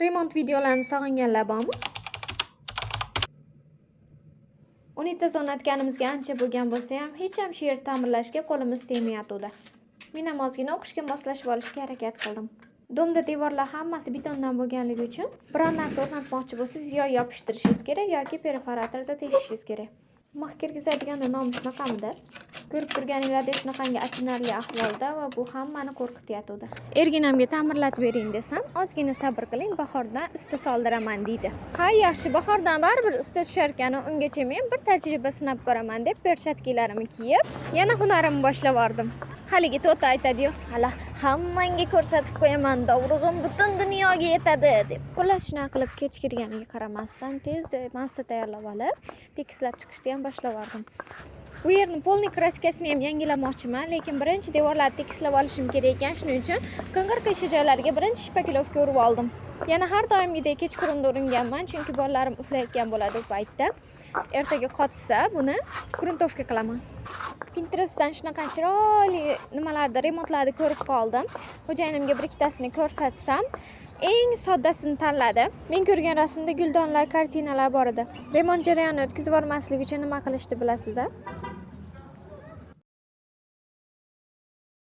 Remont videolarini sog'inganlar bormi? Uni tozalashganimizga ancha bo'lgan bo'lsa ham, hech ham shu yerni ta'mirlashga qo'limiz tegmayotdi. Men ham ozgina o'qishga moslashib olishga harakat qildim. Domda devorlar hammasi betondan bo'lganligi uchun biror narsa o'rnatmoqchi bo'lsangiz yo yopishtirishingiz kerak yoki perforatorda teshishingiz kerak. Mix kirgizadigan nomi shunaqamida. Ko'rib turganingizdek shunaqangi achinarli ahvolda va bu hammani qo'rqityapti. Erginamga ta'mirlatib bering desam, ozgina sabr qiling, bahordan usta soldiraman deydi. Ha, yaxshi, bahordan baribir usta tushar ekan, ungacha men bir tajriba sinab ko'raman deb pershatkilarimni kiyib, yana hunarimni boshlab yordim. Haligi to'ta aytadi-yu, "Hala hammangga ko'rsatib qo'yaman, dovrug'im butun dunyoga yetadi" deb. Xullas shunaqa qilib kech kirganiga qaramasdan tezda massa tayyorlab olib, tekislab chiqishni ham boshlab yordim. Bu yerning polni kraskasini ham yangilamoqchiman, lekin birinchi devorlarni tekislab olishim kerak ekan, shuning uchun ko'ngir qiysha joylariga birinchi shpakilovka urib oldim. Yana har doimgidek kechqurunda uringanman, chunki bolalarim uxlayotgan bo'ladi bu paytda. Ertaga qotsa buni gruntovka qilaman. Pinterestdan shunaqa chiroyli nimalarni, remontlarni ko'rib qoldim. Xo'jayinimga bir ikkitasini ko'rsatsam, eng soddasini tanladi. Men ko'rgan rasmda guldonlar, kartinalar bor edi. Remont jarayonini o'tkazib yubormaslik uchun nima qilishni bilasiz-a?